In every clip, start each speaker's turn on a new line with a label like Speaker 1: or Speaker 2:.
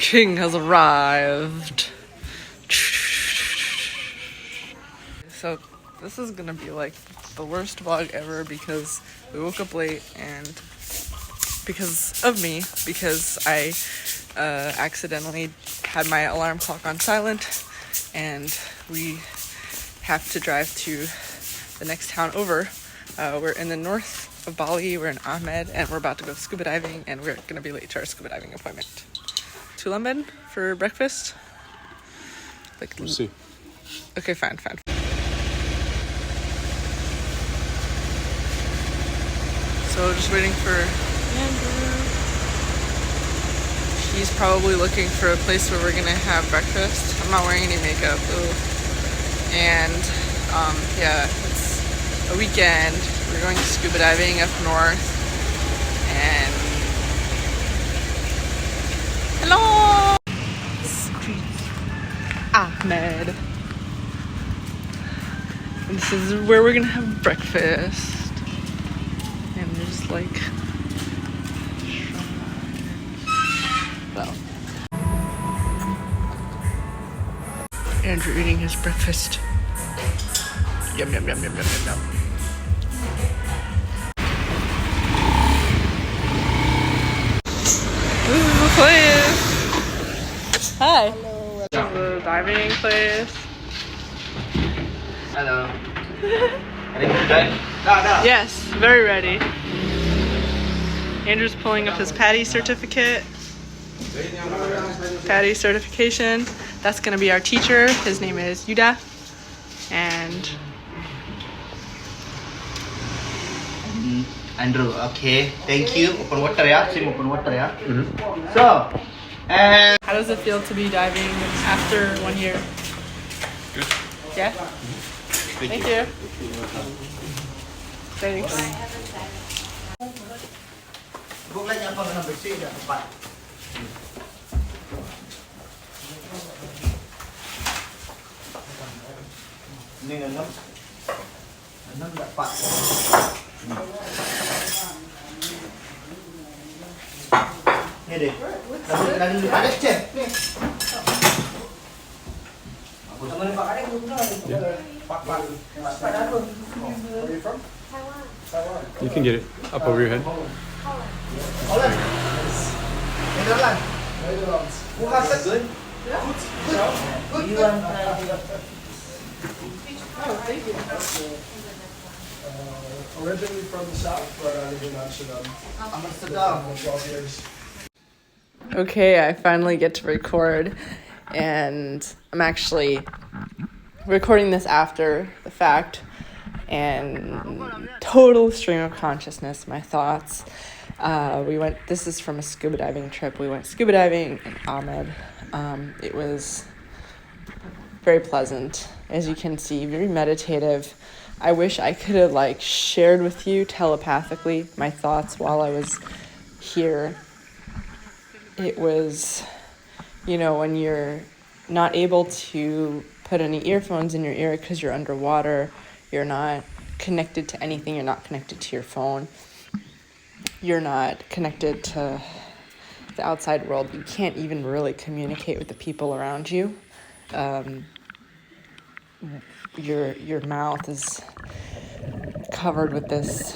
Speaker 1: king has arrived. So this is gonna be like the worst vlog ever because we woke up late and because of me, because I accidentally had my alarm clock on silent and we have to drive to the next town over. We're in the north of Bali, we're in Amed, and we're about to go scuba diving, and we're gonna be late to our scuba diving appointment. Tulamben for breakfast? Like,
Speaker 2: we'll see.
Speaker 1: Okay, fine. So just waiting for Andrew. He's probably looking for a place where we're gonna have breakfast. I'm not wearing any makeup, ooh. And yeah, it's a weekend. We're going scuba diving up north. And hello! Street Amed. And this is where we're gonna have breakfast. And there's like well, Andrew eating his breakfast. Yum. This is the place. Hi. Hello. This is the diving place.
Speaker 3: Hello. Ready to dive?
Speaker 1: Yes, very ready. Andrew's pulling up his PADI certificate. PADI certification. That's gonna be our teacher. His name is Yuda. And
Speaker 3: Andrew, okay. Thank you. Open water, yeah. Swim open water, yeah. So, and
Speaker 1: how does it feel to be diving after 1 year?
Speaker 2: Good.
Speaker 1: Yeah? Thank you. Thanks.
Speaker 3: bukan apa kena bersih dah tepat. Ini enam dapat. Ni deh. Lalu ada cek. Nih.
Speaker 2: You can get it up over your head.
Speaker 4: Originally from the south, but I live in Amsterdam. 12 years.
Speaker 1: Okay, I finally get to record, and I'm actually recording this after the fact, and total stream of consciousness, my thoughts. This is from a scuba diving trip. We went scuba diving in Amed. It was very pleasant, as you can see, very meditative. I wish I could have shared with you telepathically my thoughts while I was here. It was, when you're not able to put any earphones in your ear because you're underwater, you're not connected to anything, you're not connected to your phone, you're not connected to the outside world, you can't even really communicate with the people around you. Your mouth is covered with this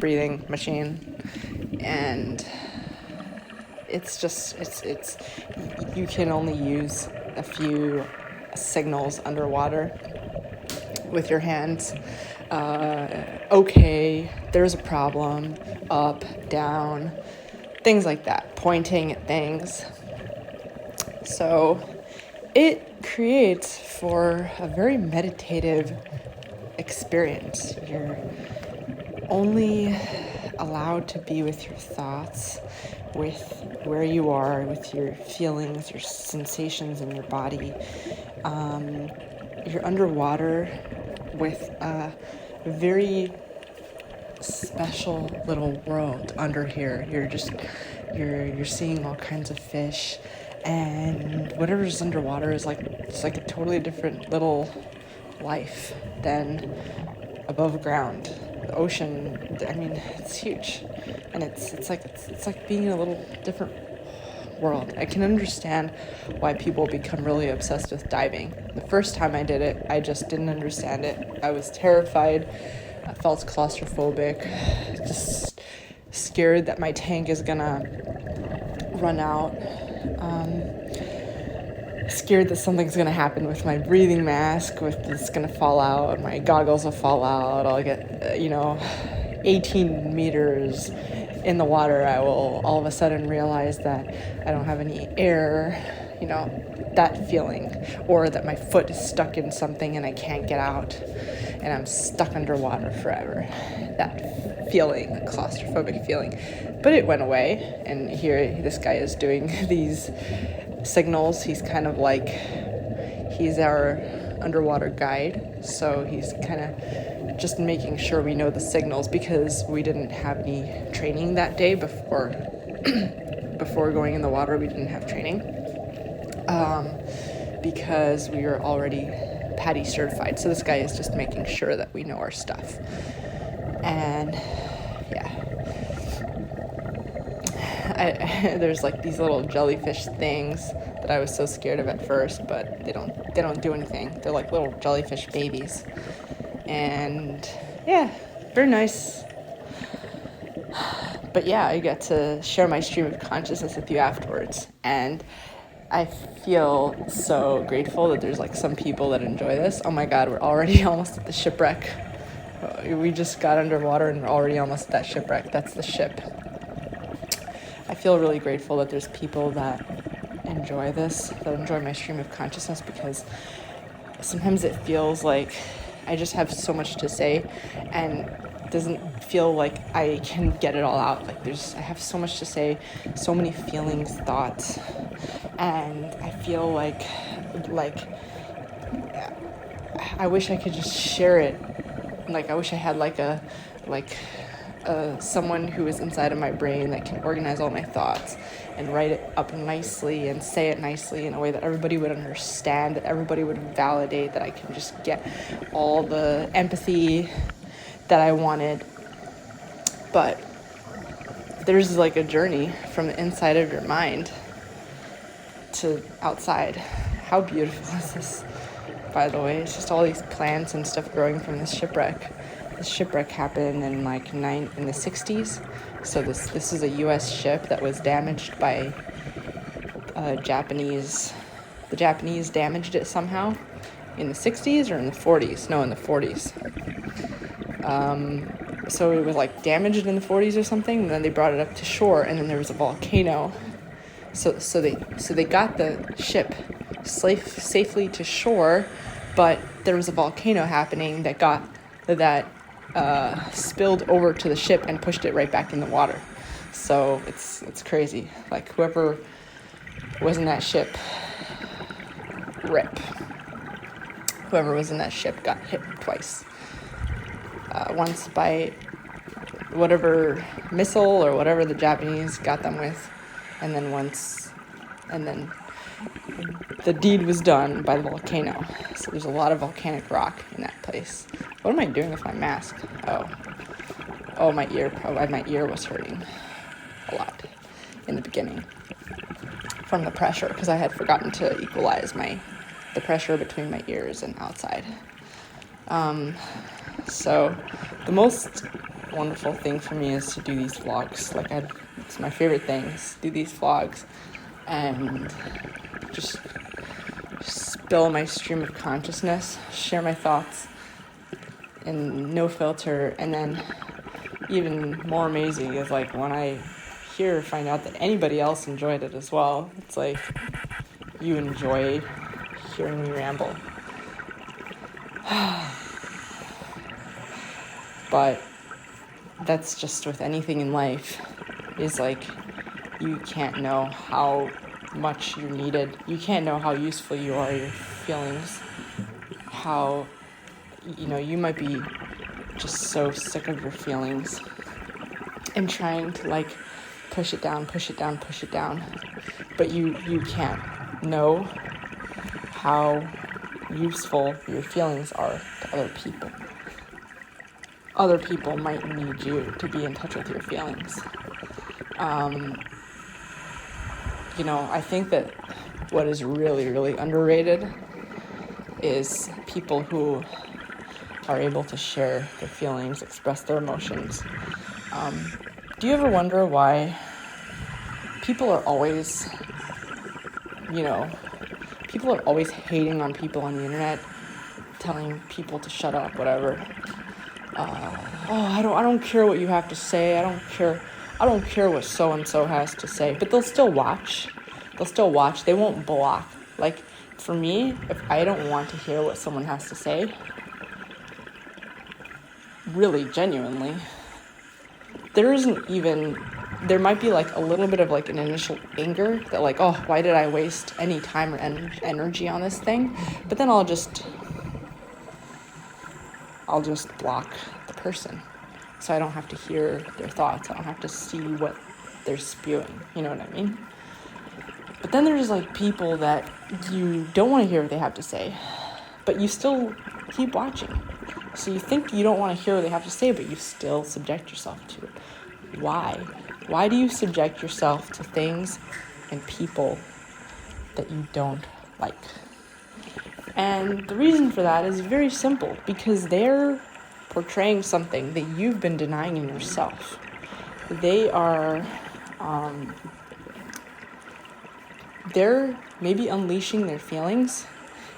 Speaker 1: breathing machine, and it's you can only use a few signals underwater with your hands. Okay, there's a problem, up, down, things like that, pointing at things. So it creates for a very meditative experience. You're only allowed to be with your thoughts, with where you are, with your feelings, your sensations in your body. You're underwater with a very special little world under here. You're seeing all kinds of fish, and whatever's underwater is it's like a totally different little life than above ground. the ocean, I mean, it's huge, and it's like being in a little different world. I can understand why people become really obsessed with diving. The first time I did it, I just didn't understand it. I was terrified. I felt claustrophobic, just scared that my tank is gonna run out. Scared that something's gonna happen with my breathing mask, it's gonna fall out, my goggles will fall out, I'll get, 18 meters in the water, I will all of a sudden realize that I don't have any air, that feeling, or that my foot is stuck in something and I can't get out, and I'm stuck underwater forever. That feeling, the claustrophobic feeling. But it went away, and here this guy is doing these signals. He's kind of like, he's our underwater guide, so he's kind of just making sure we know the signals, because we didn't have any training that day before before going in the water. We didn't have training because we were already PADI certified, so this guy is just making sure that we know our stuff. And there's like these little jellyfish things that I was so scared of at first, but they don't do anything. They're like little jellyfish babies. And yeah, very nice. But yeah, I get to share my stream of consciousness with you afterwards, and I feel so grateful that there's like some people that enjoy this. Oh my god, we're already almost at the shipwreck. We just got underwater and we're already almost at that shipwreck. That's the ship. I feel really grateful that there's people that enjoy this, that enjoy my stream of consciousness, because sometimes it feels like I just have so much to say, and it doesn't feel like I can get it all out. Like I have so much to say, so many feelings, thoughts, and I feel like I wish I could just share it. Like I wish I had someone who is inside of my brain that can organize all my thoughts and write it up nicely and say it nicely in a way that everybody would understand, that everybody would validate, that I can just get all the empathy that I wanted. But there's like a journey from the inside of your mind to outside. How beautiful is this, by the way? It's just all these plants and stuff growing from this shipwreck. This shipwreck happened in in the 60s. So this is a U.S. ship that was damaged by Japanese. The Japanese damaged it somehow in the 60s or in the 40s. No, in the 40s. So it was like damaged in the 40s or something. And then they brought it up to shore, and then there was a volcano. So they got the ship safely to shore, but there was a volcano happening that spilled over to the ship and pushed it right back in the water. So it's crazy. Like whoever was in that ship, rip. Whoever was in that ship got hit twice. Once by whatever missile or whatever the Japanese got them with, and then the deed was done by the volcano. So there's a lot of volcanic rock in that place. What am I doing with my mask? Oh, my ear was hurting a lot in the beginning from the pressure, because I had forgotten to equalize the pressure between my ears and outside. So the most wonderful thing for me is to do these vlogs. It's my favorite thing, is do these vlogs and just spill my stream of consciousness, share my thoughts and no filter. And then even more amazing is like when I find out that anybody else enjoyed it as well. It's like you enjoy hearing me ramble. But that's just with anything in life, is like you can't know how much you're needed. You can't know how useful you are, your feelings, how you might be just so sick of your feelings and trying to push it down, but you can't know how useful your feelings are to other people. other people might need you to be in touch with your feelings. I think that what is really, really underrated is people who are able to share their feelings, express their emotions. Do you ever wonder why people are always hating on people on the internet, telling people to shut up, whatever. I don't care what you have to say. I don't care what so and so has to say. But they'll still watch. They won't block. Like, for me, if I don't want to hear what someone has to say, really genuinely, there might be like a little bit of like an initial anger that like, oh, why did I waste any time or energy on this thing? But then I'll just block the person, so I don't have to hear their thoughts. I don't have to see what they're spewing. You know what I mean? But then there's like people that you don't want to hear what they have to say, but you still keep watching. So you think you don't want to hear what they have to say, but you still subject yourself to it. Why? Why do you subject yourself to things and people that you don't like? And the reason for that is very simple, because they're portraying something that you've been denying in yourself. They're maybe unleashing their feelings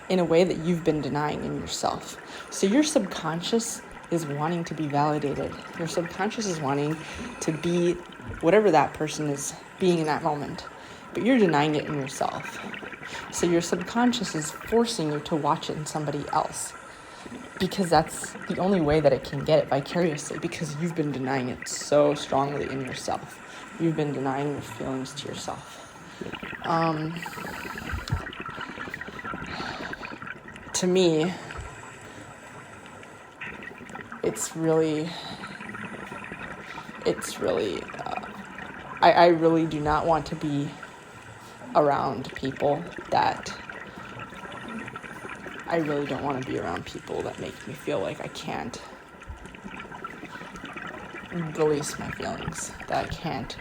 Speaker 1: in a way that you've been denying in yourself. So your subconscious is wanting to be validated. Your subconscious is wanting to be whatever that person is being in that moment, but you're denying it in yourself. So your subconscious is forcing you to watch it in somebody else, because that's the only way that it can get it vicariously, because you've been denying it so strongly in yourself. You've been denying your feelings to yourself. To me, it's really, I really do not want to be around people that, I really don't want to be around people that make me feel like I can't release my feelings, that I can't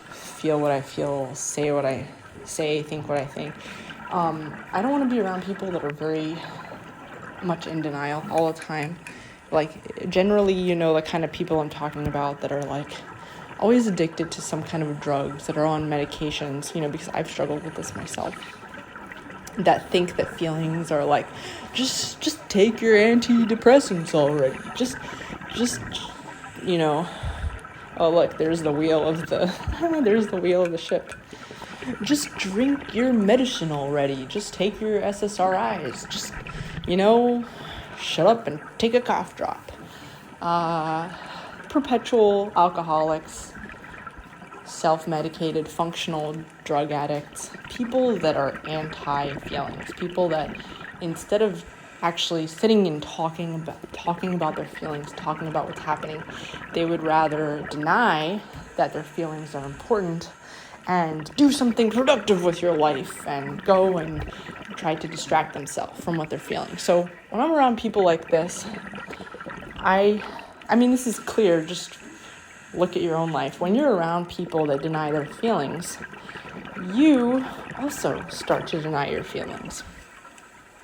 Speaker 1: feel what I feel, say what I say, think what I think. I don't want to be around people that are very much in denial all the time. Like, generally, the kind of people I'm talking about that are like always addicted to some kind of drugs, that are on medications, because I've struggled with this myself, that think that feelings are like, just take your antidepressants already. Just, oh look, there's the wheel of the ship. Just drink your medicine already. Just take your SSRIs. Just, shut up and take a cough drop. Perpetual alcoholics, self-medicated, functional drug addicts, people that are anti-feelings, people that instead of actually sitting and talking about their feelings, talking about what's happening, they would rather deny that their feelings are important and do something productive with your life and go and try to distract themselves from what they're feeling. So when I'm around people like this, I mean, this is clear, just look at your own life. When you're around people that deny their feelings, you also start to deny your feelings.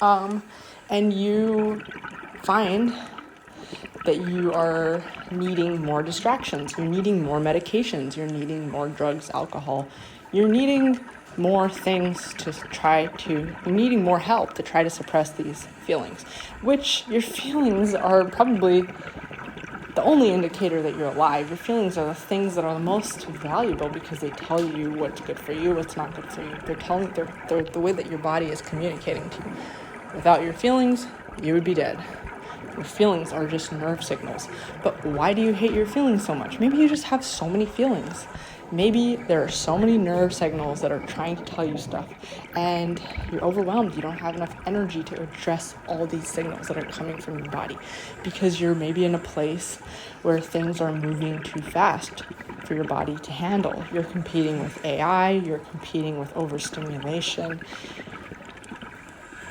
Speaker 1: And you find that you are needing more distractions, you're needing more medications, you're needing more drugs, alcohol, you're needing more things you're needing more help to try to suppress these feelings, which your feelings are probably the only indicator that you're alive. Your feelings are the things that are the most valuable because they tell you what's good for you, what's not good for you. They're the way that your body is communicating to you. Without your feelings, you would be dead. Your feelings are just nerve signals. But why do you hate your feelings so much? Maybe you just have so many feelings. Maybe there are so many nerve signals that are trying to tell you stuff, and you're overwhelmed. You don't have enough energy to address all these signals that are coming from your body because you're maybe in a place where things are moving too fast for your body to handle. You're competing with AI, you're competing with overstimulation,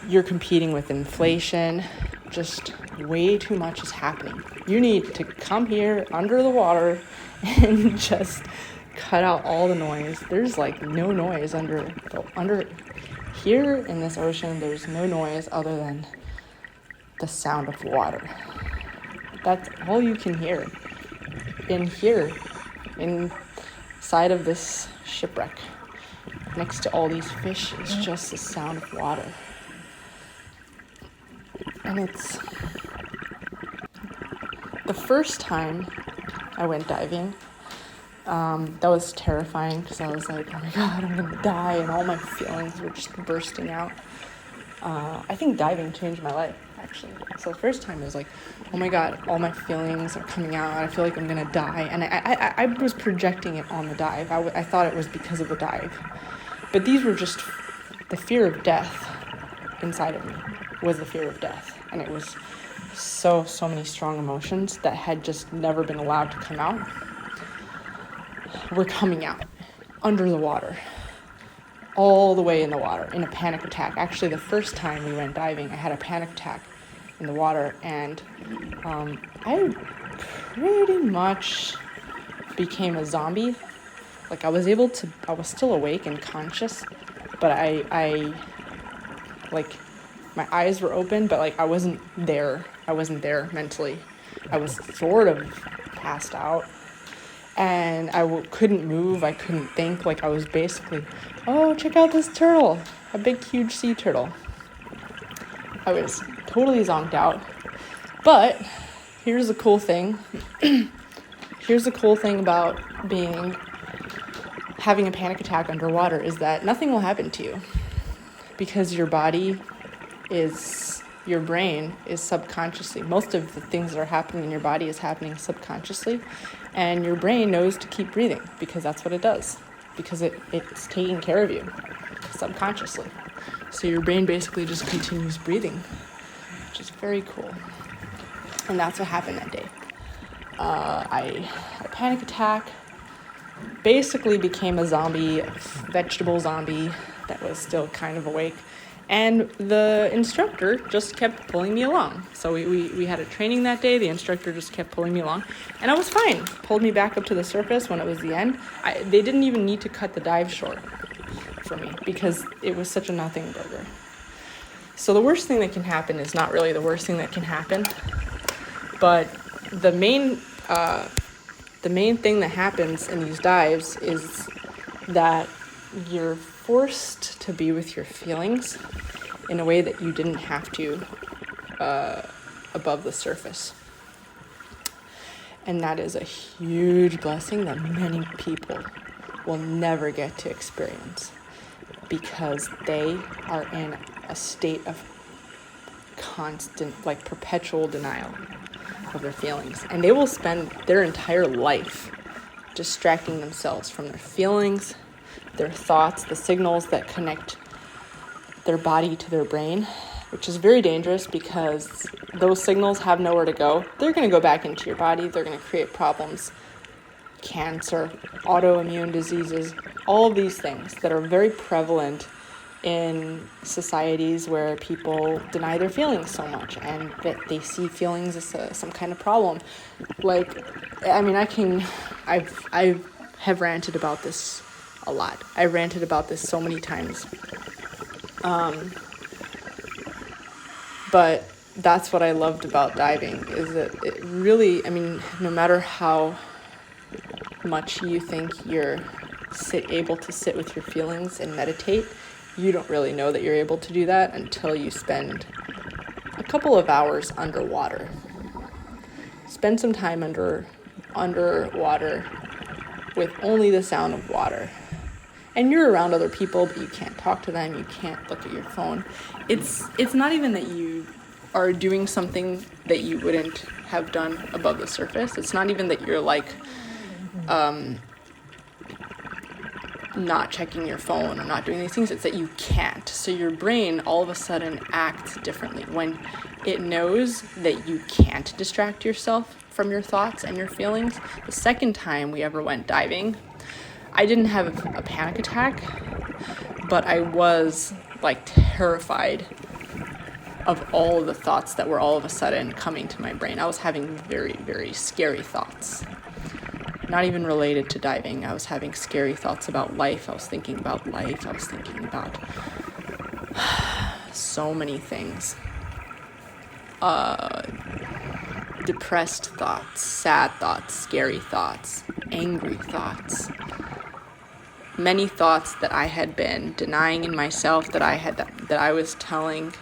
Speaker 1: you're competing with inflation, just way too much is happening. You need to come here under the water and just cut out all the noise. There's like no noise under here in this ocean. There's no noise other than the sound of water. That's all you can hear in here, inside of this shipwreck. Next to all these fish is just the sound of water. And it's the first time I went diving, that was terrifying because I was like, oh my God, I'm gonna die, and all my feelings were just bursting out. I think diving changed my life, actually. So the first time it was like, oh my God, all my feelings are coming out. I feel like I'm gonna die. And I was projecting it on the dive. I thought it was because of the dive. But these were just the fear of death inside of me was the fear of death. And it was so many strong emotions that had just never been allowed to come out were coming out under the water. All the way in the water, in a panic attack. Actually, the first time we went diving, I had a panic attack in the water, and I pretty much became a zombie. Like, I was still awake and conscious, but I like, my eyes were open, but like, I wasn't there mentally. I was sort of passed out. And I couldn't move, I couldn't think, like I was basically, oh, check out this turtle, a big, huge sea turtle. I was totally zonked out. But here's the cool thing. Here's the cool thing about having a panic attack underwater is that nothing will happen to you. Because your brain is subconsciously, most of the things that are happening in your body is happening subconsciously, and your brain knows to keep breathing because that's what it does, because it's taking care of you subconsciously. So your brain basically just continues breathing, which is very cool. And that's what happened that day. I had a panic attack, basically became a zombie, vegetable zombie that was still kind of awake. And the instructor just kept pulling me along. So we had a training that day. The instructor just kept pulling me along. And I was fine. Pulled me back up to the surface when it was the end. They didn't even need to cut the dive short for me because it was such a nothing burger. So the worst thing that can happen is not really the worst thing that can happen. But the main thing that happens in these dives is that you're forced to be with your feelings in a way that you didn't have to above the surface. And that is a huge blessing that many people will never get to experience because they are in a state of constant, like perpetual denial of their feelings. And they will spend their entire life distracting themselves from their feelings, their thoughts, the signals that connect their body to their brain, which is very dangerous because those signals have nowhere to go. They're going to go back into your body. They're going to create problems, cancer, autoimmune diseases, all of these things that are very prevalent in societies where people deny their feelings so much and that they see feelings as some kind of problem. Like, I mean, I have ranted about this a lot. I ranted about this so many times. But that's what I loved about diving, is that it really, I mean, no matter how much you think you're able to sit with your feelings and meditate, you don't really know that you're able to do that until you spend a couple of hours underwater. Spend some time underwater with only the sound of water. And you're around other people, but you can't talk to them, you can't look at your phone. It's not even that you are doing something that you wouldn't have done above the surface. It's not even that you're like not checking your phone or not doing these things. It's that you can't. So your brain all of a sudden acts differently when it knows that you can't distract yourself from your thoughts and your feelings. The second time we ever went diving, I didn't have a panic attack, but I was like terrified of all the thoughts that were all of a sudden coming to my brain. I was having very, very scary thoughts. Not even related to diving. I was having scary thoughts about life. I was thinking about life. I was thinking about so many things. Depressed thoughts, sad thoughts, scary thoughts, angry thoughts. Many thoughts that I had been denying in myself, that I was telling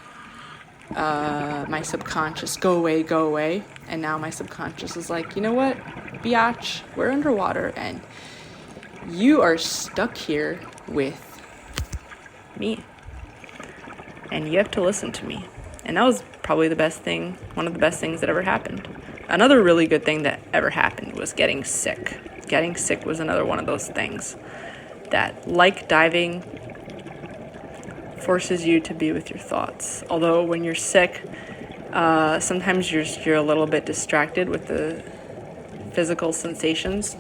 Speaker 1: my subconscious, go away. And now my subconscious is like, you know what, biatch, we're underwater and you are stuck here with me. And you have to listen to me. And that was probably one of the best things that ever happened. Another really good thing that ever happened was getting sick. Getting sick was another one of those things that, like diving, forces you to be with your thoughts. Although when you're sick, sometimes you're a little bit distracted with the physical sensations.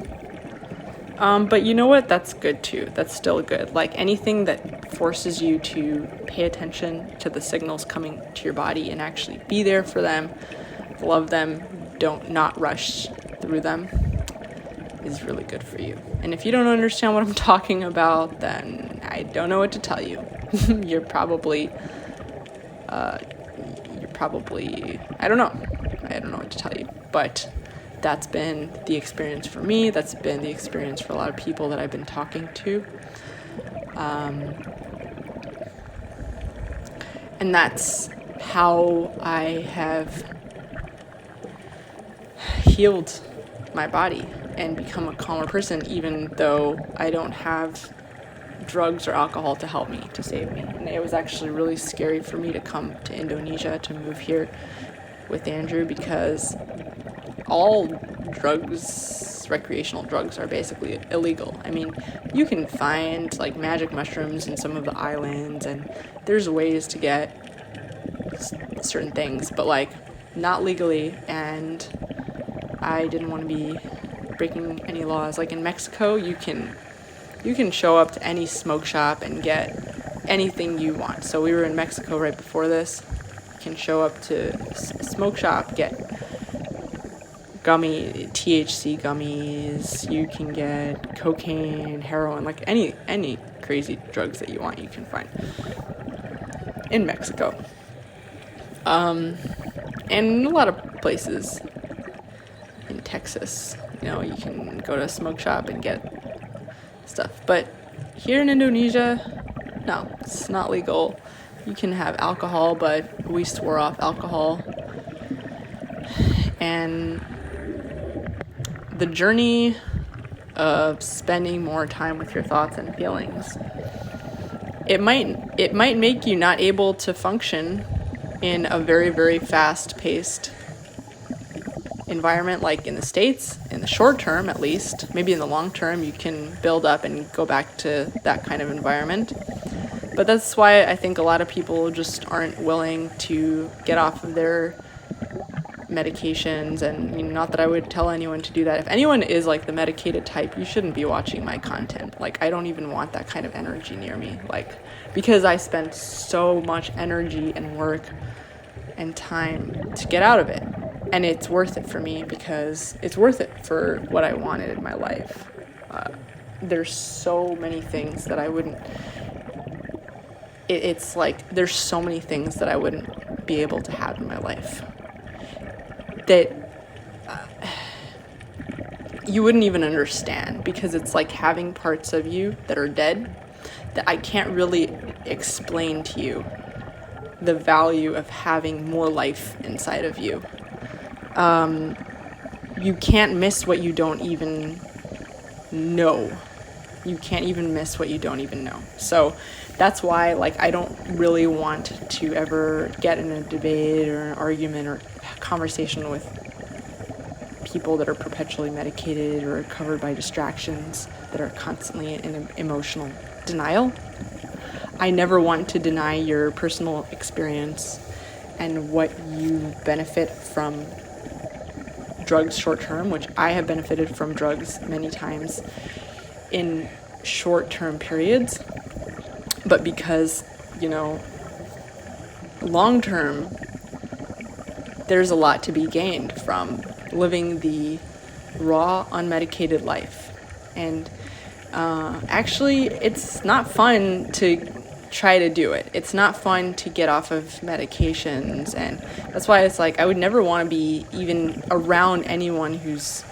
Speaker 1: But you know what? That's good too. That's still good. Like anything that forces you to pay attention to the signals coming to your body and actually be there for them, love them, not rush through them, is really good for you. And if you don't understand what I'm talking about, then I don't know what to tell you. You're probably, I don't know what to tell you, but that's been the experience for me. That's been the experience for a lot of people that I've been talking to. And that's how I have healed my body and become a calmer person, even though I don't have drugs or alcohol to help me, to save me. And it was actually really scary for me to come to Indonesia, to move here with Andrew, because all drugs, recreational drugs, are basically illegal. I mean, you can find like magic mushrooms in some of the islands, and there's ways to get certain things, but like not legally. And I didn't want to be breaking any laws. Like in Mexico, you can show up to any smoke shop and get anything you want. So we were in Mexico right before this. You can show up to a smoke shop, get THC gummies, you can get cocaine, heroin, like any crazy drugs that you want, you can find in Mexico. And a lot of places in Texas, you can go to a smoke shop and get stuff. But here in Indonesia, no, it's not legal. You can have alcohol, but we swore off alcohol. And the journey of spending more time with your thoughts and feelings, it might make you not able to function in a very, very fast-paced environment like in the States, in the short term at least. Maybe in the long term you can build up and go back to that kind of environment. But that's why I think a lot of people just aren't willing to get off of their medications. And not that I would tell anyone to do that. If anyone is like the medicated type, you shouldn't be watching my content. Like, I don't even want that kind of energy near me, like, because I spent so much energy and work and time to get out of it. And it's worth it for me because it's worth it for what I wanted in my life. There's so many things that I wouldn't... It's like there's so many things that I wouldn't be able to have in my life that you wouldn't even understand, because it's like having parts of you that are dead that I can't really explain to you the value of having more life inside of you. You can't miss what you don't even know. You can't even miss what you don't even know. So that's why, like, I don't really want to ever get in a debate or an argument or conversation with people that are perpetually medicated or covered by distractions, that are constantly in emotional denial. I never want to deny your personal experience and what you benefit from drugs short term, which I have benefited from drugs many times in short term periods. But because, long term, there's a lot to be gained from living the raw, unmedicated life. And actually, it's not fun to try to do it. It's not fun to get off of medications, and that's why it's like I would never want to be even around anyone who's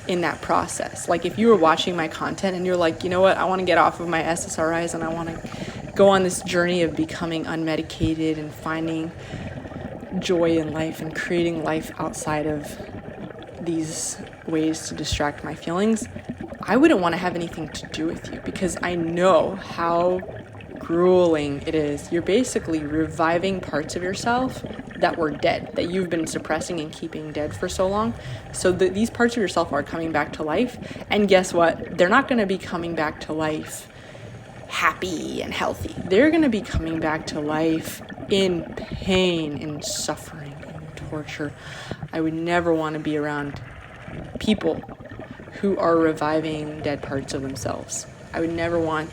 Speaker 1: in that process. Like if you were watching my content and you're like, you know what, I want to get off of my SSRIs and I want to go on this journey of becoming unmedicated and finding joy in life and creating life outside of these ways to distract my feelings, I wouldn't want to have anything to do with you, because I know how grueling it is. You're basically reviving parts of yourself that were dead, that you've been suppressing and keeping dead for so long. So these parts of yourself are coming back to life, and guess what? They're not going to be coming back to life happy and healthy. They're going to be coming back to life in pain, in suffering, in torture. I would never want to be around people who are reviving dead parts of themselves. I would never want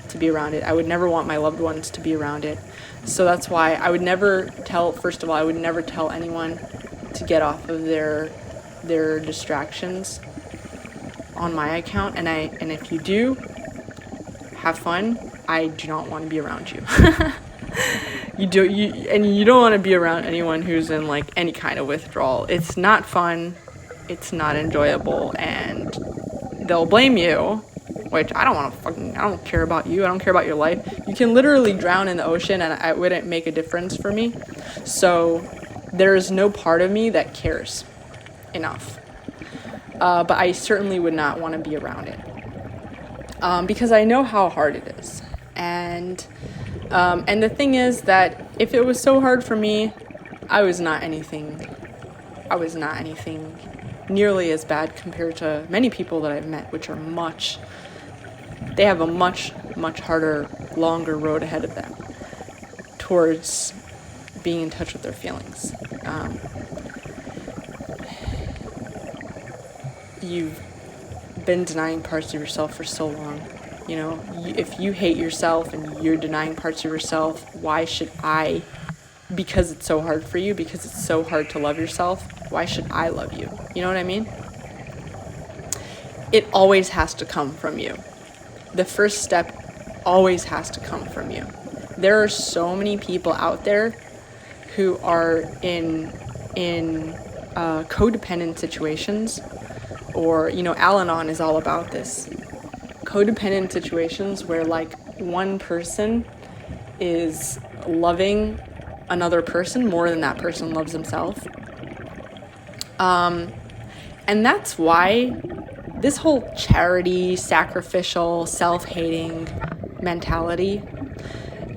Speaker 1: to be around it. I would never want my loved ones to be around it. So that's why I would never tell, first of all, I would never tell anyone to get off of their distractions on my account. And if you do, have fun. I do not want to be around you. You don't want to be around anyone who's in like any kind of withdrawal. It's not fun. It's not enjoyable, and they'll blame you, which I don't care about you. I don't care about your life. You can literally drown in the ocean and it wouldn't make a difference for me. So there's no part of me that cares enough. But I certainly would not want to be around it. Because I know how hard it is. And the thing is that if it was so hard for me, I was not anything nearly as bad compared to many people that I've met, which are they have a much harder, longer road ahead of them towards being in touch with their feelings. You've been denying parts of yourself for so long. You know, if you hate yourself and you're denying parts of yourself, why should I? Because it's so hard for you, because it's so hard to love yourself, why should I love you? You know what I mean? It always has to come from you. The first step always has to come from you. There are so many people out there who are in codependent situations, or, you know, Al-Anon is all about this. Codependent situations where like one person is loving another person more than that person loves himself. And that's why this whole charity, sacrificial, self-hating mentality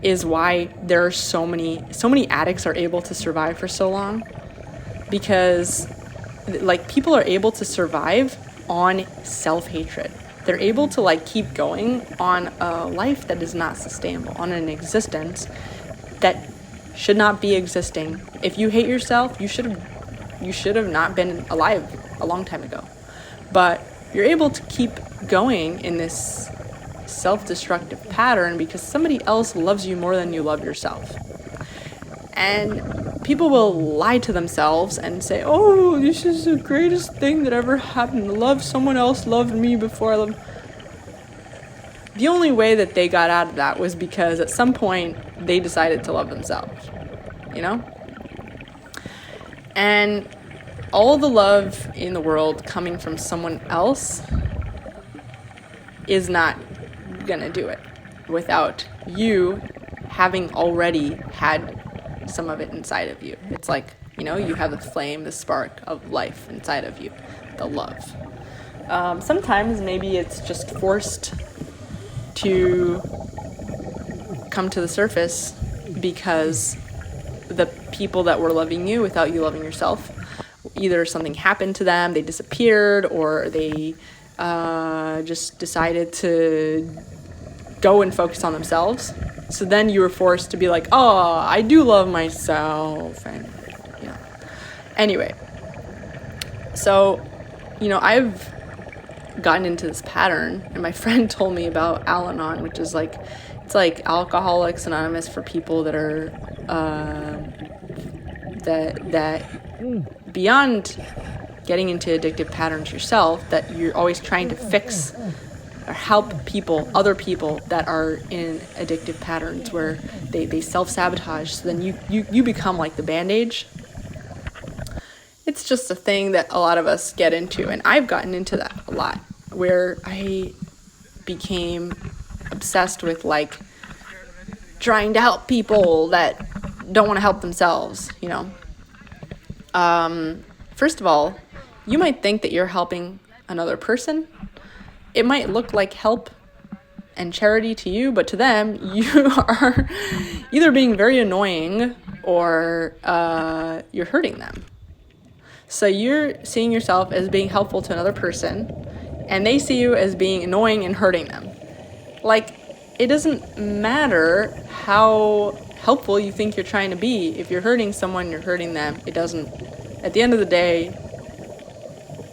Speaker 1: is why there are so many addicts are able to survive for so long, because like people are able to survive on self-hatred. They're able to like keep going on a life that is not sustainable, on an existence that should not be existing. If you hate yourself, you should have not been alive a long time ago. But you're able to keep going in this self-destructive pattern because somebody else loves you more than you love yourself. And people will lie to themselves and say, oh, this is the greatest thing that ever happened. Someone else loved me before I loved. The only way that they got out of that was because at some point they decided to love themselves, you know? And all the love in the world coming from someone else is not gonna do it without you having already had some of it inside of you. It's like, you know, you have the flame, the spark of life inside of you, the love. Sometimes maybe it's just forced to come to the surface because the people that were loving you without you loving yourself, either something happened to them, they disappeared, or they just decided to go and focus on themselves. So then you were forced to be like, oh, I do love myself. And, you know. Anyway. So, you know, I've gotten into this pattern, and my friend told me about Al-Anon, which is like, it's like Alcoholics Anonymous for people that are that beyond getting into addictive patterns yourself, that you're always trying to fix or help other people that are in addictive patterns where they self-sabotage, so then you become like the Band-Aid. It's just a thing that a lot of us get into, and I've gotten into that a lot, where I became obsessed with like trying to help people that don't want to help themselves, you know. First of all, you might think that you're helping another person. It might look like help and charity to you, but to them, you are either being very annoying or you're hurting them. So you're seeing yourself as being helpful to another person, and they see you as being annoying and hurting them. Like, it doesn't matter how helpful you think you're trying to be. If you're hurting someone, you're hurting them. It doesn't, at the end of the day,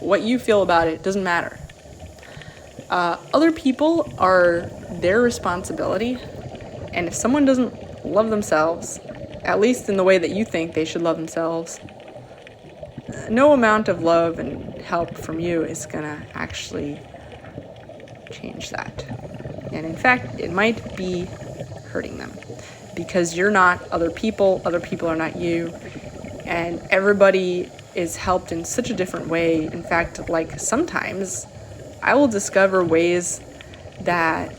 Speaker 1: what you feel about it doesn't matter. Other people are their responsibility, and if someone doesn't love themselves, at least in the way that you think they should love themselves, no amount of love and help from you is gonna actually change that. And in fact, it might be hurting them, because you're not other people are not you, and everybody is helped in such a different way. In fact, like, sometimes I will discover ways that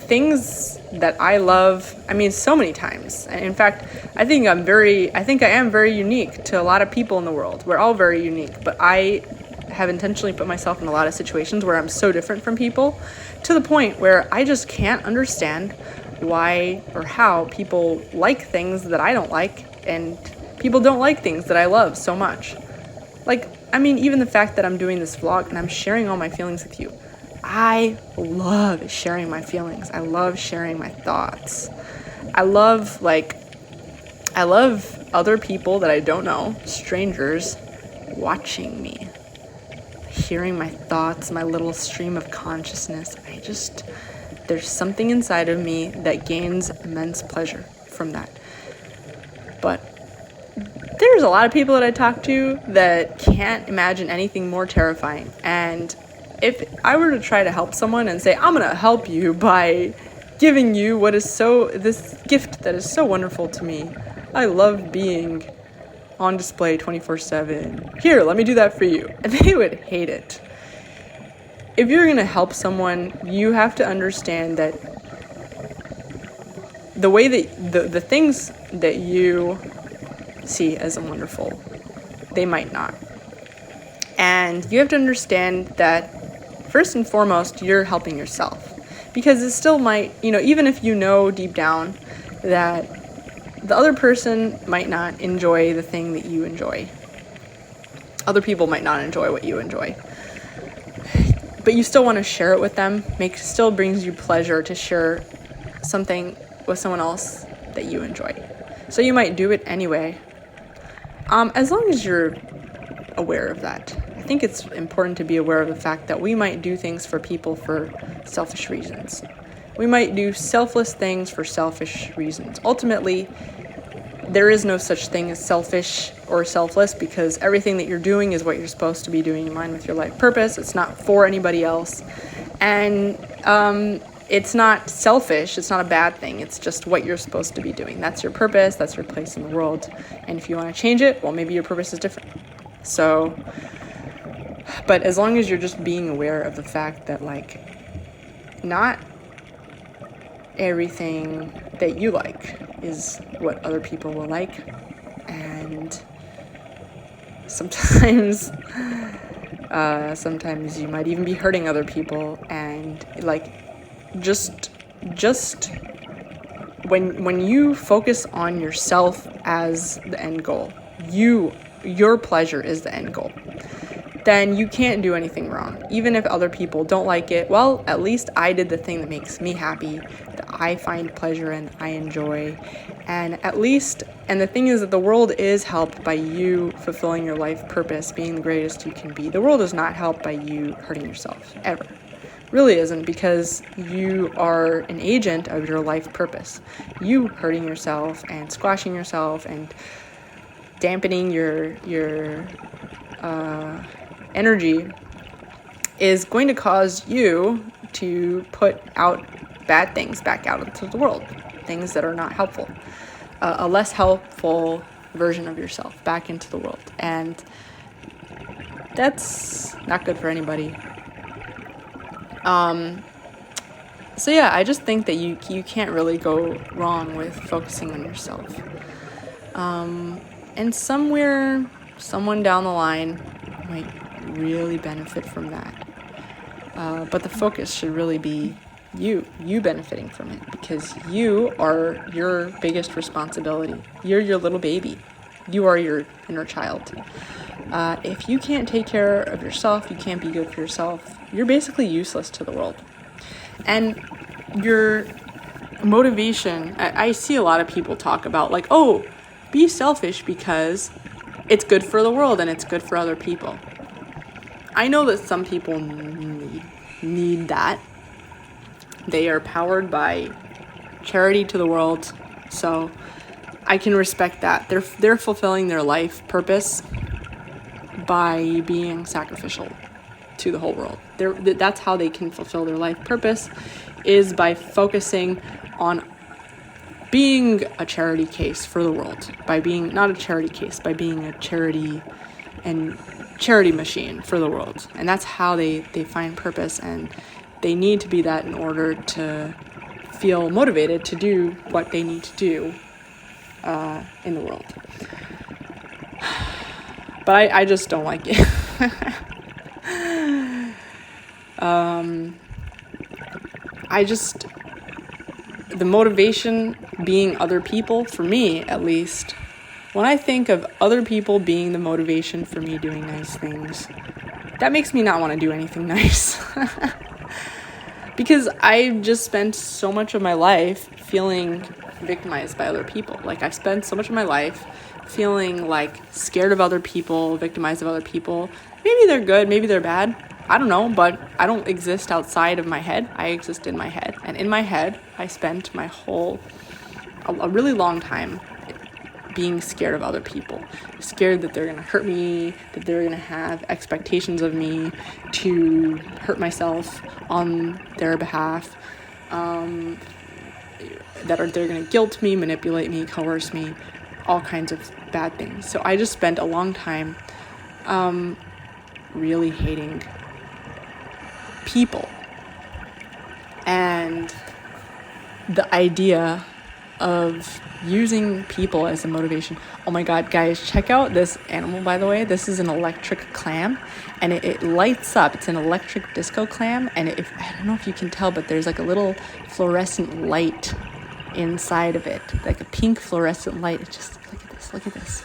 Speaker 1: things that I love, I mean, so many times. And in fact, I think I am very unique to a lot of people in the world. We're all very unique, but I have intentionally put myself in a lot of situations where I'm so different from people, to the point where I just can't understand why or how people like things that I don't like, and people don't like things that I love so much. Like, I mean, even the fact that I'm doing this vlog and I'm sharing all my feelings with you. I love sharing my feelings. I love sharing my thoughts. I love other people that I don't know, strangers, watching me, hearing my thoughts, my little stream of consciousness. There's something inside of me that gains immense pleasure from that. But there's a lot of people that I talk to that can't imagine anything more terrifying. And if I were to try to help someone and say, I'm going to help you by giving you this gift that is so wonderful to me. I love being on display 24/7. Here, let me do that for you. And they would hate it. If you're going to help someone, you have to understand that the way that the things that you see as wonderful, they might not. And you have to understand that first and foremost, you're helping yourself, because it still might, even if you know deep down that the other person might not enjoy the thing that you enjoy. Other people might not enjoy what you enjoy. But you still want to share it with them. Still brings you pleasure to share something with someone else that you enjoy. So you might do it anyway. As long as you're aware of that. I think it's important to be aware of the fact that we might do things for people for selfish reasons. We might do selfless things for selfish reasons. Ultimately, there is no such thing as selfish or selfless, because everything that you're doing is what you're supposed to be doing in line with your life purpose. It's not for anybody else. And it's not selfish. It's not a bad thing. It's just what you're supposed to be doing. That's your purpose. That's your place in the world. And if you want to change it, well, maybe your purpose is different. So, but as long as you're just being aware of the fact that, like, not everything that you like is what other people will like, and sometimes you might even be hurting other people, and like just when you focus on yourself as the end goal, your pleasure is the end goal. then you can't do anything wrong. Even if other people don't like it, well, at least I did the thing that makes me happy, that I find pleasure in, I enjoy. And the thing is that the world is helped by you fulfilling your life purpose, being the greatest you can be. The world is not helped by you hurting yourself, ever. Really isn't, because you are an agent of your life purpose. You hurting yourself and squashing yourself and dampening your energy is going to cause you to put out bad things back out into the world, things that are not helpful, a less helpful version of yourself back into the world, and that's not good for anybody. So yeah, I just think that you can't really go wrong with focusing on yourself. And someone down the line might really benefit from that. But the focus should really be you benefiting from it, because you are your biggest responsibility. You're your little baby. You are your inner child. If you can't take care of yourself, you can't be good for yourself, you're basically useless to the world. And your motivation, I see a lot of people talk about like, oh, be selfish because it's good for the world and it's good for other people. I know that some people need that. They are powered by charity to the world, so I can respect that. They're fulfilling their life purpose by being sacrificial to the whole world. That's how they can fulfill their life purpose, is by focusing on being a charity case for the world, by being not a charity case, by being a charity machine for the world. And that's how they find purpose, and they need to be that in order to feel motivated to do what they need to do in the world. But I just don't like it. The motivation being other people, for me at least, when I think of other people being the motivation for me doing nice things, that makes me not want to do anything nice. Because I've just spent so much of my life feeling victimized by other people. Like, I've spent so much of my life feeling like scared of other people, victimized of other people. Maybe they're good, maybe they're bad. I don't know, but I don't exist outside of my head. I exist in my head. And in my head, I spent a really long time being scared of other people. Scared that they're going to hurt me, that they're going to have expectations of me to hurt myself on their behalf, that they're going to guilt me, manipulate me, coerce me, all kinds of bad things. So I just spent a long time really hating people. And the idea of using people as a motivation. Oh my god, guys, check out this animal, by the way. This is an electric clam, and it lights up. It's an electric disco clam, and I don't know if you can tell, but there's like a little fluorescent light inside of it, like a pink fluorescent light. It's just, look at this.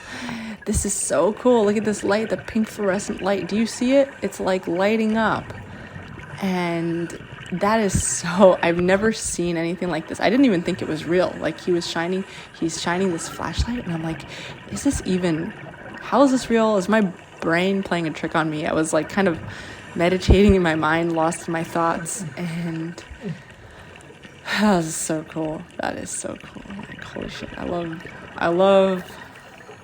Speaker 1: This is so cool. Look at this light, the pink fluorescent light. Do you see it? It's like lighting up. And that is so, I've never seen anything like this. I didn't even think it was real. Like, he's shining this flashlight, and I'm like, how is this real? Is my brain playing a trick on me? I was like kind of meditating in my mind, lost in my thoughts, and that is so cool. That is so cool. Like, holy shit. I love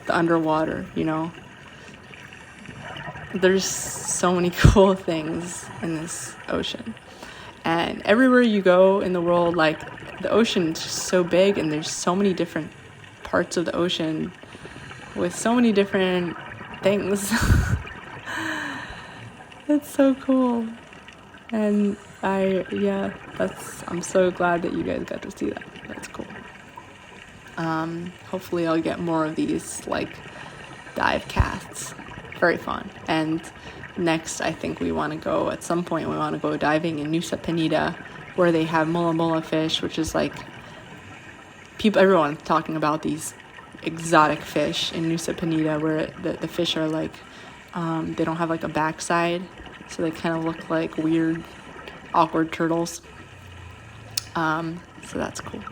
Speaker 1: the underwater, you know. There's so many cool things in this ocean. And everywhere you go in the world, like, the ocean's just so big, and there's so many different parts of the ocean with so many different things. That's so cool. And I'm so glad that you guys got to see that. That's cool. Hopefully I'll get more of these, like, dive casts. Very fun. And next, I think at some point we want to go diving in Nusa Penida, where they have mola mola fish, which is like, everyone's talking about these exotic fish in Nusa Penida, where the fish are like They don't have like a backside, so they kind of look like weird, awkward turtles. So that's cool.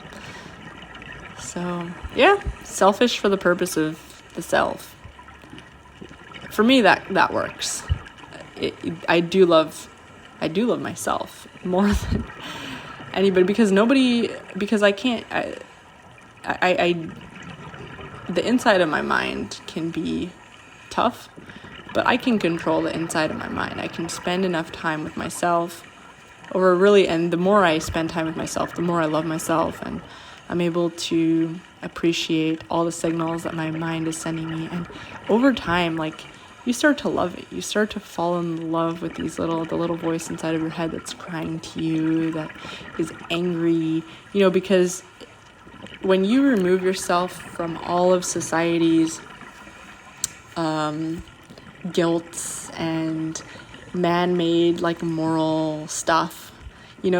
Speaker 1: So yeah, selfish for the purpose of the self. For me, that works. I do love myself more than anybody, because I can't. The inside of my mind can be tough, but I can control the inside of my mind. I can spend enough time with myself, and the more I spend time with myself, the more I love myself, and I'm able to appreciate all the signals that my mind is sending me. And over time, like, you start to love it. You start to fall in love with the little voice inside of your head that's crying to you, that is angry, because when you remove yourself from all of society's guilt and man-made, like, moral stuff,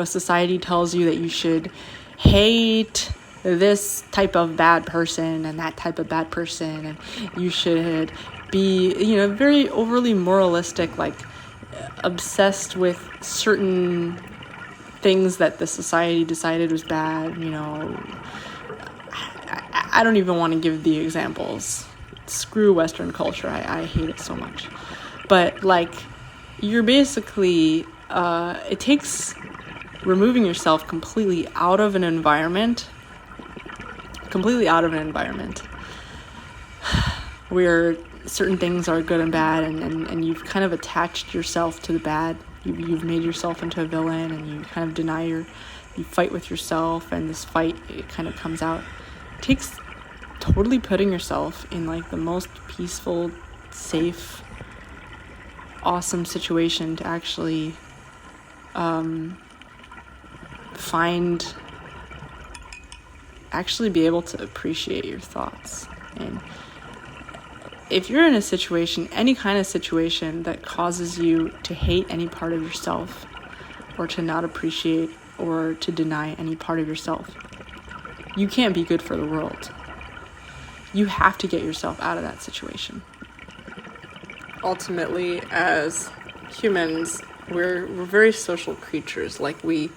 Speaker 1: society tells you that you should hate this type of bad person and that type of bad person, and you should be, very overly moralistic, like obsessed with certain things that the society decided was bad. I don't even want to give the examples. Screw Western culture. I hate it so much. But, like, you're basically, it takes removing yourself completely out of an environment where certain things are good and bad, and you've kind of attached yourself to the bad. You've made yourself into a villain, and you kind of you fight with yourself, and this fight, it kind of comes out. It takes totally putting yourself in, like, the most peaceful, safe, awesome situation to actually be able to appreciate your thoughts. And if you're in a situation, any kind of situation that causes you to hate any part of yourself, or to not appreciate or to deny any part of yourself, you can't be good for the world. You have to get yourself out of that situation. Ultimately, as humans, we're very social creatures. Like, we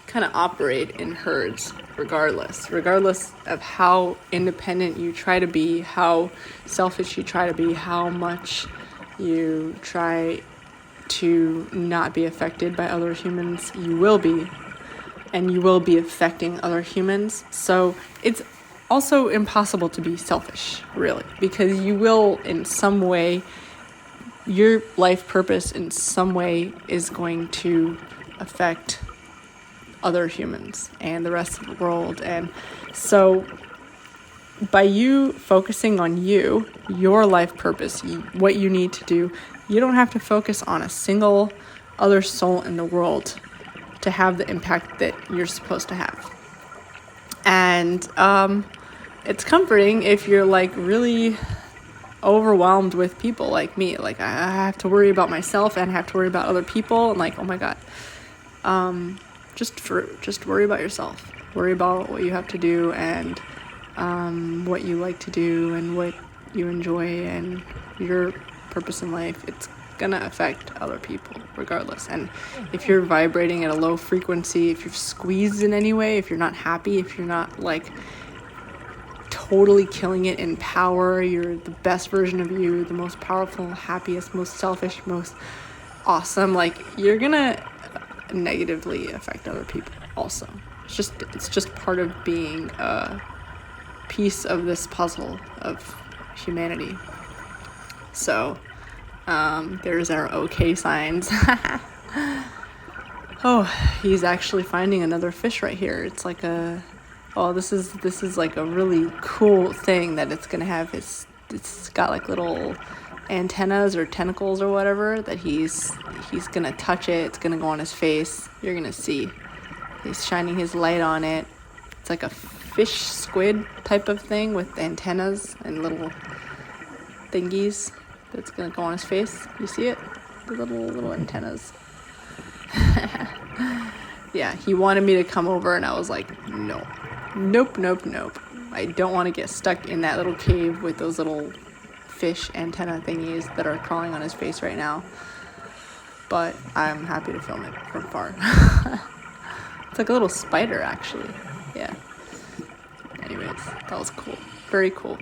Speaker 1: kind of operate in herds, regardless of how independent you try to be, how selfish you try to be, how much you try to not be affected by other humans. You will be, and you will be affecting other humans. So it's also impossible to be selfish, really, because you will, in some way, your life purpose in some way is going to affect other humans and the rest of the world. And so by you focusing on your life purpose, what you need to do, you don't have to focus on a single other soul in the world to have the impact that you're supposed to have. And it's comforting if you're, like, really overwhelmed with people like me. Like, I have to worry about myself and have to worry about other people, and, like, oh my god. Just worry about yourself. Worry about what you have to do, and what you like to do, and what you enjoy, and your purpose in life. It's gonna affect other people regardless. And if you're vibrating at a low frequency, if you're squeezed in any way, if you're not happy, if you're not, like, totally killing it in power, you're the best version of you, the most powerful, happiest, most selfish, most awesome, like, you're gonna negatively affect other people also. It's just part of being a piece of this puzzle of humanity. So there's our okay signs. Oh, he's actually finding another fish right here. It's like this is like a really cool thing that it's gonna have. It's got, like, little antennas or tentacles or whatever that he's gonna touch it. It's gonna go on his face. You're gonna see he's shining his light on it. It's like a fish squid type of thing with antennas and little thingies that's gonna go on his face. You see it? The little antennas. Yeah, he wanted me to come over, and I was like, nope. I don't want to get stuck in that little cave with those little fish antenna thingies that are crawling on his face right now. But I'm happy to film it from far. It's like a little spider, actually. Yeah. Anyways, that was cool. Very cool.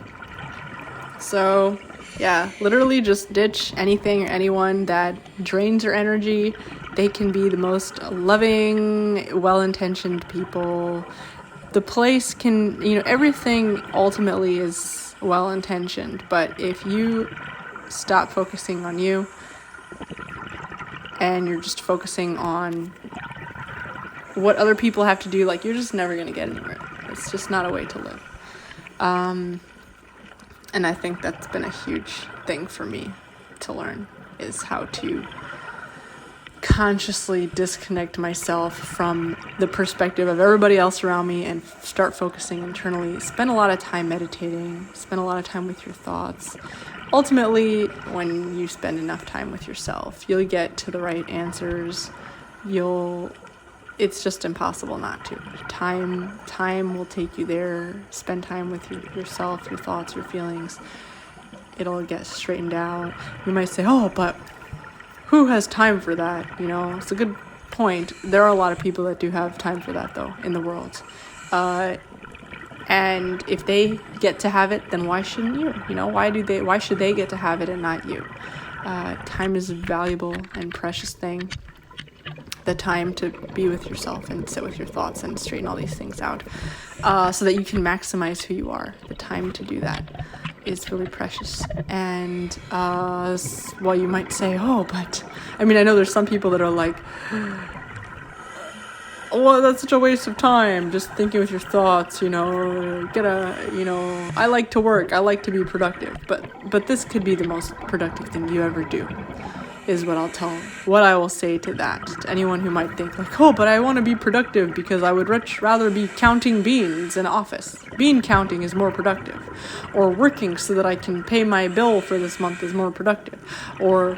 Speaker 1: So, yeah, literally just ditch anything or anyone that drains your energy. They can be the most loving, well-intentioned people. The place can, everything ultimately is well-intentioned. But if you stop focusing on you and you're just focusing on what other people have to do, like, you're just never going to get anywhere. It's just not a way to live. And I think that's been a huge thing for me to learn, is how to consciously disconnect myself from the perspective of everybody else around me and start focusing internally. Spend a lot of time meditating, spend a lot of time with your thoughts. Ultimately, when you spend enough time with yourself, you'll get to the right answers. It's just impossible not to. Time will take you there. Spend time with yourself, your thoughts, your feelings. It'll get straightened out. You might say, oh, but who has time for that? It's a good point. There are a lot of people that do have time for that, though, in the world. And if they get to have it, then why shouldn't you? Why should they get to have it and not you? Time is a valuable and precious thing. The time to be with yourself and sit with your thoughts and straighten all these things out, so that you can maximize who you are. The time to do that is really precious. And well, you might say, oh, but I know there's some people that are like, oh, that's such a waste of time just thinking with your thoughts. I like to work, I like to be productive, but this could be the most productive thing you ever do, is what I will say to that, to anyone who might think like, oh, but I want to be productive because I would rather be counting beans in office. Bean counting is more productive. Or working so that I can pay my bill for this month is more productive. Or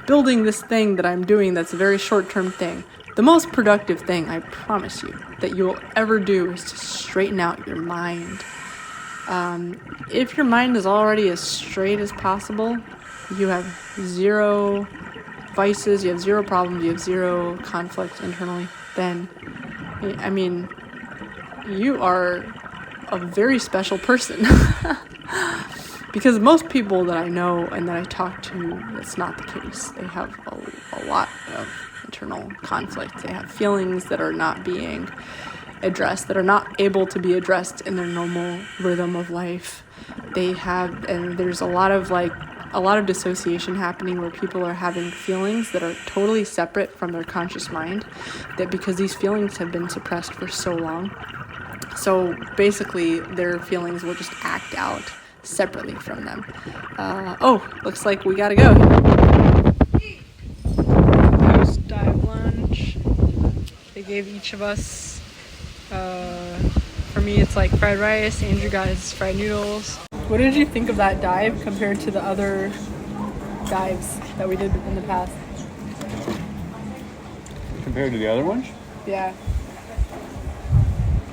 Speaker 1: building this thing that I'm doing that's a very short-term thing. The most productive thing, I promise you, that you will ever do is to straighten out your mind. If your mind is already as straight as possible, you have zero vices, you have zero problems, you have zero conflict internally, then, you are a very special person. Because most people that I know and that I talk to, that's not the case. They have a lot of internal conflict. They have feelings that are not being addressed, that are not able to be addressed in their normal rhythm of life. And there's a lot of dissociation happening where people are having feelings that are totally separate from their conscious mind, that because these feelings have been suppressed for so long. So basically their feelings will just act out separately from them. Looks like we gotta go. Post dive lunch. They gave each of us, for me it's like fried rice, Andrew got his fried noodles. What did you think of that dive compared to the other dives that we did in the past?
Speaker 2: Compared to the other ones?
Speaker 1: Yeah.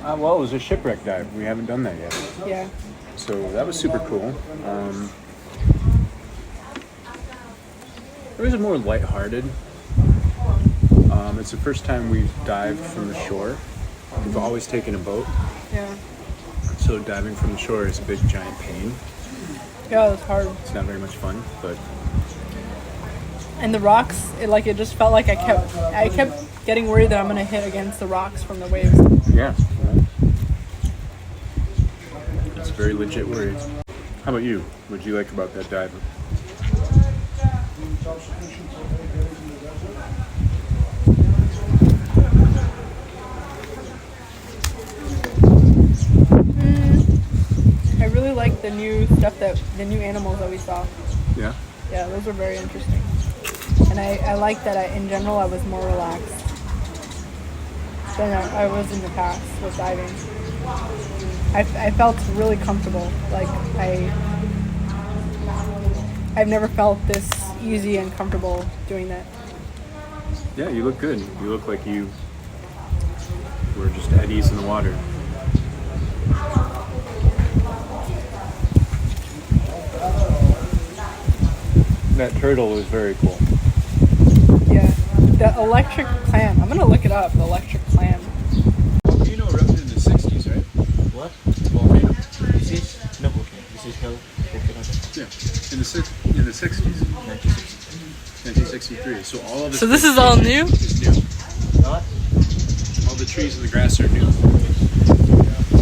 Speaker 2: Well, it was a shipwreck dive. We haven't done that yet.
Speaker 1: Yeah.
Speaker 2: So that was super cool. It was more lighthearted. It's the first time we've dived from the shore. We've always taken a boat.
Speaker 1: Yeah.
Speaker 2: So diving from the shore is a big giant pain.
Speaker 1: Yeah, it was hard.
Speaker 2: It's not very much fun, but...
Speaker 1: And the rocks, it just felt like I kept getting worried that I'm gonna hit against the rocks from the waves.
Speaker 2: Yeah. It's a very legit worry. How about you? What did you like about that dive?
Speaker 1: I really like the new animals that we saw.
Speaker 2: Yeah?
Speaker 1: Yeah, those were very interesting. And I like that in general I was more relaxed than I was in the past with diving. I felt really comfortable. Like I've never felt this easy and comfortable doing that.
Speaker 2: Yeah, you look good. You look like you were just at ease in the water. That turtle was very cool.
Speaker 1: Yeah. The electric clam. I'm gonna look it up. The electric clam.
Speaker 2: Volcano erupted in the 60s, right?
Speaker 3: What?
Speaker 2: Volcano.
Speaker 3: This is no volcano. This is hell volcano.
Speaker 2: Yeah. In the 60s. 1963. So all of this.
Speaker 1: So this is all new?
Speaker 2: Is new.
Speaker 3: What?
Speaker 2: All the trees and the grass are new.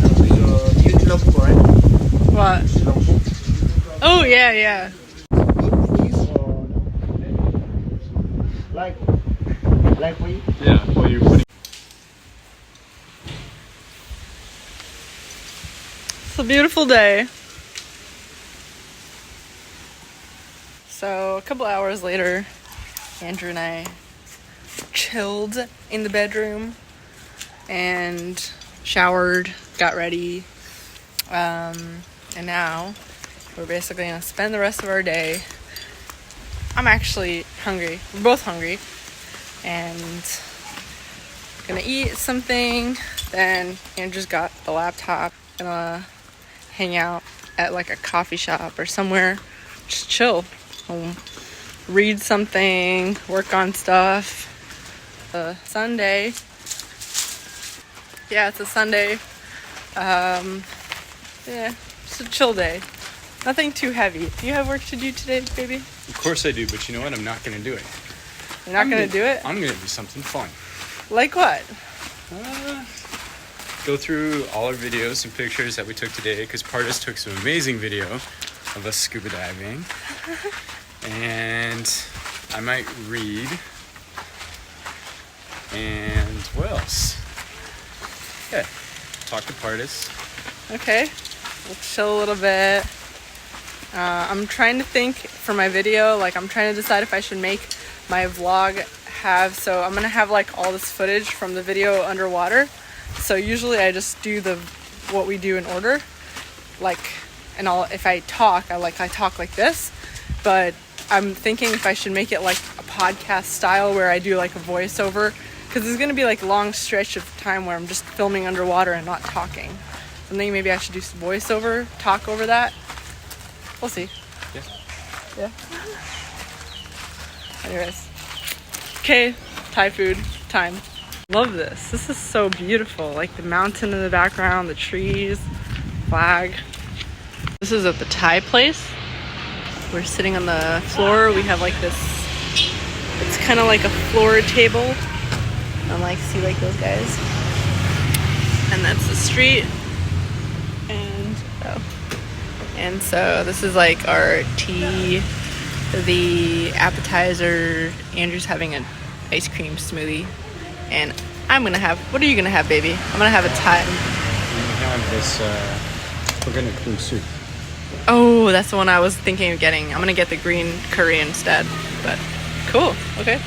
Speaker 3: So you love right?
Speaker 1: What? Oh yeah, yeah.
Speaker 3: Like we?
Speaker 2: Yeah. Well, you're putting.
Speaker 1: It's a beautiful day. So a couple hours later, Andrew and I chilled in the bedroom and showered, got ready, and now we're basically gonna spend the rest of our day. I'm actually hungry. We're both hungry, and gonna eat something. Then Andrew's got the laptop. Gonna hang out at like a coffee shop or somewhere, just chill. Read something, work on stuff. Sunday. Yeah, it's a Sunday. Yeah, just a chill day. Nothing too heavy. Do you have work to do today, baby?
Speaker 2: Of course I do, but you know what? I'm not gonna do it.
Speaker 1: You're not gonna do it?
Speaker 2: I'm gonna do something fun.
Speaker 1: Like what?
Speaker 2: Go through all our videos and pictures that we took today, because Pardes took some amazing video of us scuba diving. And I might read. And what else? Yeah, talk to Pardes.
Speaker 1: Okay, we'll chill a little bit. I'm trying to think for my video, like I'm trying to decide if I should make my vlog so I'm gonna have like all this footage from the video underwater. So usually I just do what we do in order, like, and if I talk, I talk like this, but I'm thinking if I should make it like a podcast style where I do like a voiceover, because there's gonna be like a long stretch of time where I'm just filming underwater and not talking. I'm thinking maybe I should do some voiceover, talk over that. We'll see. Yeah. Anyways. Okay, Thai food time. Love this. This is so beautiful. Like the mountain in the background, the trees, flag. This is at the Thai place. We're sitting on the floor. We have like this, it's kind of like a floor table. And like, see like those guys. And that's the street. And so this is like our tea, the appetizer. Andrew's having an ice cream smoothie. And I'm gonna have, what are you gonna have, baby? I'm gonna have a Thai.
Speaker 2: We have this coconut cream soup.
Speaker 1: Oh, that's the one I was thinking of getting. I'm gonna get the green curry instead. But cool, okay.